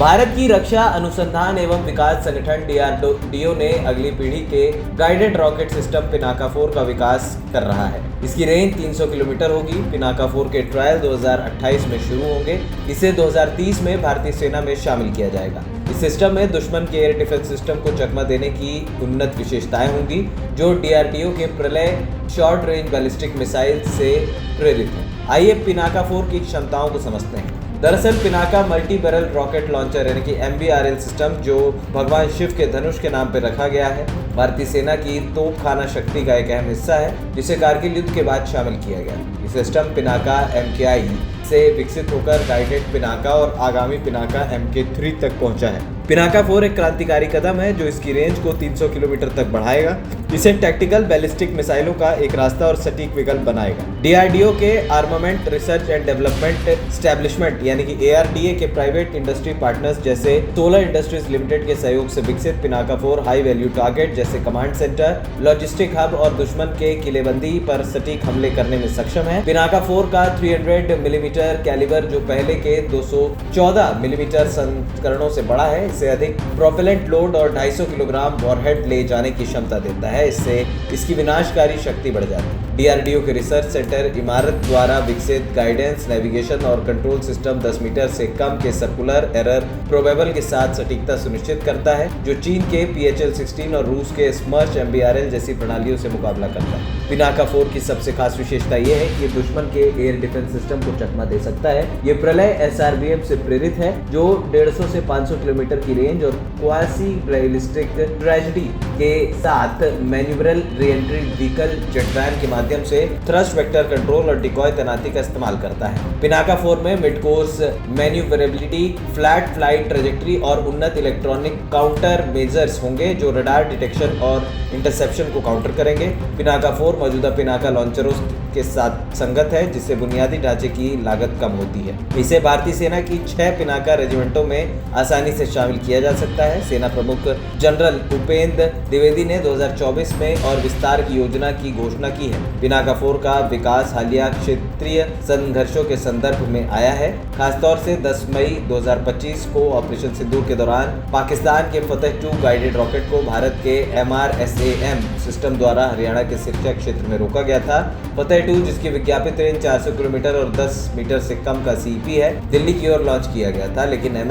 भारत की रक्षा अनुसंधान एवं विकास संगठन DRDO ने अगली पीढ़ी के गाइडेड रॉकेट सिस्टम पिनाका 4 का विकास कर रहा है। इसकी रेंज 300 किलोमीटर होगी। पिनाका 4 के ट्रायल 2028 में शुरू होंगे। इसे 2030 में भारतीय सेना में शामिल किया जाएगा। इस सिस्टम में दुश्मन के एयर डिफेंस सिस्टम को चकमा देने की उन्नत विशेषताएं होंगी, जो DRDO के प्रलय शॉर्ट रेंज बैलिस्टिक मिसाइल से प्रेरित है। आइए पिनाका 4 की क्षमताओं को समझते हैं। दरअसल Pinaka multi barrel rocket launcher यानी कि MBRL सिस्टम, जो भगवान शिव के धनुष के नाम पर रखा गया है, भारतीय सेना की तोपखाना शक्ति का एक अहम हिस्सा है, जिसे कारगिल युद्ध के बाद शामिल किया गया। ये सिस्टम पिनाका MKI से विकसित होकर गाइडेड पिनाका और आगामी पिनाका MK3 तक पहुंचा है। पिनाका 4 एक क्रांतिकारी कदम है जो इसकी रेंज को 300 किलोमीटर तक बढ़ाएगा। इसे टैक्टिकल बैलिस्टिक मिसाइलों का एक रास्ता और सटीक विकल्प बनाएगा। DRDO के armament research and development establishment यानी कि ARDA के प्राइवेट इंडस्ट्री पार्टनर्स जैसे सोलर इंडस्ट्रीज लिमिटेड के सहयोग से विकसित पिनाका 4 हाई वैल्यू टारगेट जैसे कमांड सेंटर, लॉजिस्टिक हब और दुश्मन के किलेबंदी पर सटीक हमले करने में सक्षम है। पिनाका 4 का 300 मिलीमीटर कैलिबर, जो पहले के 214 मिलीमीटर संस्करणों से बड़ा है, इससे अधिक प्रोपेलेंट लोड और 250 किलोग्राम वॉरहेड ले जाने की क्षमता देता है। इससे इसकी विनाशकारी शक्ति बढ़ जाती है। DRDO के रिसर्च सेंटर इमारत द्वारा विकसित गाइडेंस, नेविगेशन और कंट्रोल सिस्टम 10 मीटर से कम के सर्कुलर एरर प्रोबेबल के साथ सटीकता सुनिश्चित करता है, जो चीन के PHL-16 और रूस के स्मर्च MBRL जैसी प्रणालियों से मुकाबला करता है। पिनाका 4 की सबसे खास विशेषता यह है कि ये दुश्मन के एयर डिफेंस सिस्टम को चकमा दे सकता है। ये प्रलय SRBM से प्रेरित है, जो 150 से 500 किलोमीटर की रेंज और क्वासी बैलिस्टिक ट्रेजेडी के साथ मैन्यूवरल री-एंट्री व्हीकल जेटवैन के माध्यम से थ्रस्ट वेक्टर कंट्रोल और डिकॉय तैनाती का इस्तेमाल करता है। पिनाका 4 में mid course manoeuvrability, flat flight trajectory और उन्नत इलेक्ट्रॉनिक काउंटर मेजर्स होंगे, जो रडार डिटेक्शन और इंटरसेप्शन को काउंटर करेंगे। पिनाका 4 मौजूदा पिनाका लॉन्चरों के साथ संगत है, जिससे बुनियादी ढांचे की लागत कम होती है। इसे भारतीय सेना की 6 पिनाका रेजिमेंटों में आसानी से शामिल किया जा सकता है। सेना प्रमुख जनरल उपेंद्र द्विवेदी ने 2024 में और विस्तार की योजना की घोषणा की है। पिनाका 4 का विकास हालिया क्षेत्रीय संघर्षों के संदर्भ में आया है। खासतौर से 10 मई 2025 को ऑपरेशन सिंदूर के दौरान पाकिस्तान के फतेह 2 गाइडेड रॉकेट को भारत के MRSAM सिस्टम द्वारा हरियाणा के सिरसा क्षेत्र में रोका गया था। फतेह 2, जिसकी विज्ञापित रेंज 400 किलोमीटर और 10 मीटर से कम का CP है, दिल्ली की ओर लॉन्च किया गया था, लेकिन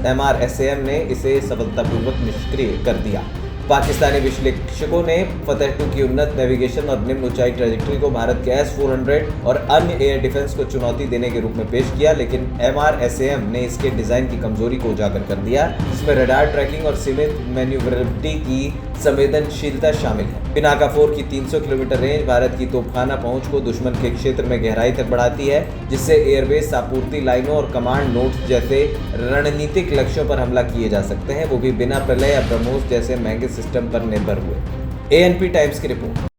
MRSAM ने इसे सफलतापूर्वक निष्क्रिय कर दिया। पाकिस्तानी विश्लेषकों ने फतेह 2 की उन्नत नेविगेशन और निम्न ऊंचाई ट्रेजेक्टरी को भारत के S-400 और अन्य एयर डिफेंस को चुनौती देने के रूप में पेश किया, लेकिन MRSAM ने इसके डिजाइन की कमजोरी को उजागर कर दिया, जिसमें रडार ट्रैकिंग और सीमित मैन्यूवरेबिलिटी की संवेदनशीलता शामिल है। पिनाका 4 की 300 किलोमीटर रेंज भारत की तोपखाना पहुंच को दुश्मन के क्षेत्र में गहराई तक बढ़ाती है, जिससे एयरबेस, आपूर्ति लाइनों और कमांड नोड्स जैसे रणनीतिक लक्ष्यों पर हमला किए जा सकते हैं, वो भी बिना प्रलय या ब्रह्मोस जैसे महंगे सिस्टम पर निर्भर हुए। ANP टाइम्स की रिपोर्ट।